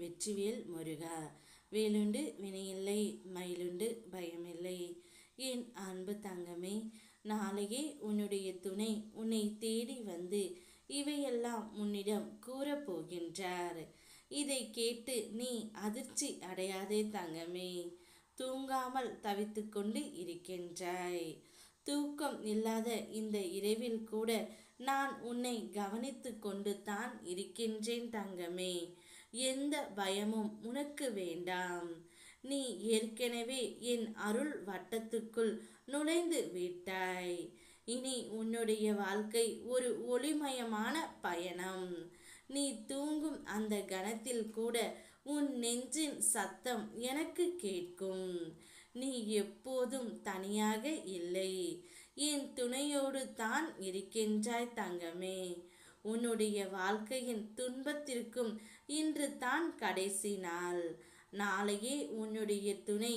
வெற்றிவேல் முருகா. வேலுண்டு வினையில்லை, மயிலுண்டு பயமில்லை. என் அன்பு தங்கமே, நாளையே உன்னுடைய துணை உன்னை தேடி வந்து இவையெல்லாம் உன்னிடம் கூறப்போகின்றார். இதை கேட்டு நீ அதிர்ச்சி அடையாதே தங்கமே. தூங்காமல் தவித்து கொண்டு இருக்கின்றாய். தூக்கம் இல்லாத இந்த இரவில் கூட நான் உன்னை கவனித்து கொண்டு தான் இருக்கின்றேன் தங்கமே. எந்த பயமும் உனக்கு வேண்டாம். நீ ஏற்கனவே என் அருள் வட்டத்துக்குள் நுழைந்து விட்டாய். இனி உன்னுடைய வாழ்க்கை ஒரு ஒளிமயமான பயணம். நீ தூங்கும் அந்த கணத்தில் கூட உன் நெஞ்சின் சத்தம் எனக்கு கேட்கும். நீ எப்போதும் தனியாக இல்லை, என் துணையோடு தான் இருக்கின்றாய் தங்கமே. உன்னுடைய வாழ்க்கையின் துன்பத்திற்கும் இன்று தான் கடைசி நாள். நாளையே உன்னுடைய துணை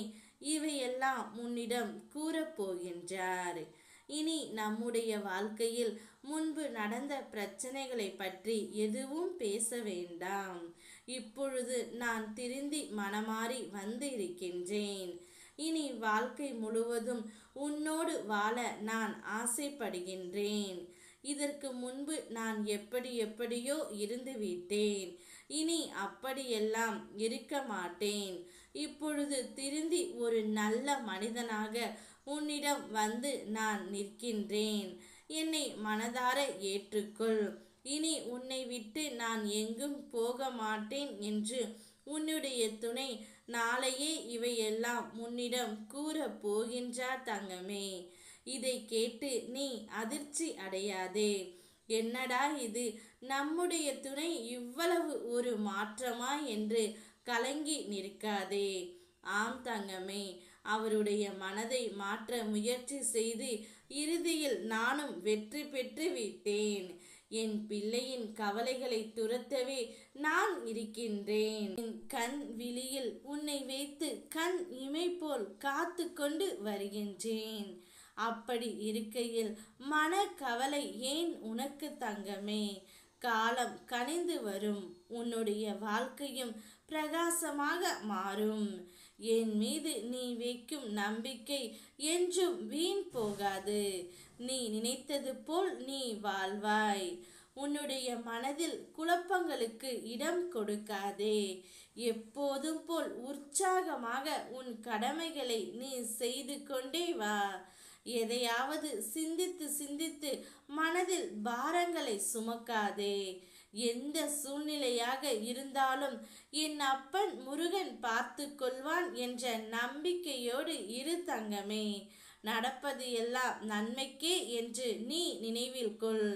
இவையெல்லாம் உன்னிடம் கூறப்போகின்றார். இனி நம்முடைய வாழ்க்கையில் முன்பு நடந்த பிரச்சனைகளை பற்றி எதுவும் பேச வேண்டாம். இப்பொழுது நான் திருந்தி மனமாறி வந்து இருக்கின்றேன். இனி வாழ்க்கை முழுவதும் உன்னோடு வாழ நான் ஆசைப்படுகின்றேன். இதற்கு முன்பு நான் எப்படியோ இருந்து விட்டேன். இனி அப்படியெல்லாம் இருக்க மாட்டேன். இப்பொழுது திருந்தி ஒரு நல்ல மனிதனாக உன்னிடம் வந்து நான் நிற்கின்றேன். என்னை மனதார ஏற்றுக்கொள். இனி உன்னை விட்டு நான் எங்கும் போக மாட்டேன் என்று உன்னுடைய துணை நாளையே இவையெல்லாம் உன்னிடம் கூற போகின்றார் தங்கமே. இதை கேட்டு நீ அதிர்ச்சி அடையாதே. என்னடா இது, நம்முடைய துணை இவ்வளவு ஒரு மாற்றமா என்று கலங்கி நிற்காதே. ஆம் தங்கமே, அவருடைய மனதை மாற்ற முயற்சி செய்து இறுதியில் நானும் வெற்றி பெற்று விட்டேன். என் பிள்ளையின் கவலைகளை துரத்தவே நான் இருக்கின்றேன். என் கண் விழியில் உன்னை வைத்து கண் இமை போல் காத்து கொண்டு வருகின்றேன். அப்படி இருக்கையில் மன கவலை ஏன் உனக்கு தங்கமே? காலம் கனிந்து வரும். உன்னுடைய வாழ்க்கையும் பிரகாசமாக மாறும். என் மீது நீ வைக்கும் நம்பிக்கை என்றும் வீண் போகாது. நீ நினைத்தது போல் நீ வாழ்வாய். உன்னுடைய மனதில் குழப்பங்களுக்கு இடம் கொடுக்காதே. எப்போதும் போல் உற்சாகமாக உன் கடமைகளை நீ செய்து கொண்டே வா. எதையாவது சிந்தித்து மனதில் பாரங்களை சுமக்காதே. எந்த சூழ்நிலையாக இருந்தாலும் என் அப்பன் முருகன் பார்த்து கொள்வான் என்ற நம்பிக்கையோடு இரு தங்கமே. நடப்பது எல்லாம் நன்மைக்கே என்று நீ நினைவில் கொள்.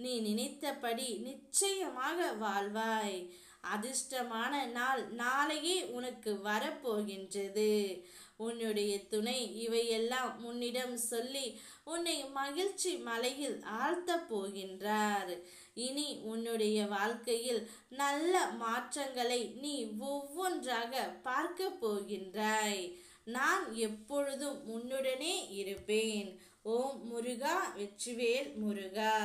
நீ நினைத்தபடி நிச்சயமாக வாழ்வாய். அதிர்ஷ்டமான நாள் நாளையே உனக்கு வரப்போகின்றது. உன்னுடைய துணை இவையெல்லாம் உன்னிடம் சொல்லி உன்னை மகிழ்ச்சி மலையில் ஆழ்த்த போகின்றார். இனி உன்னுடைய வாழ்க்கையில் நல்ல மாற்றங்களை நீ ஒவ்வொன்றாக பார்க்க போகின்றாய். நான் எப்பொழுதும் உன்னுடனே இருப்பேன். ஓம் முருகா. வெற்றிவேல் முருகா.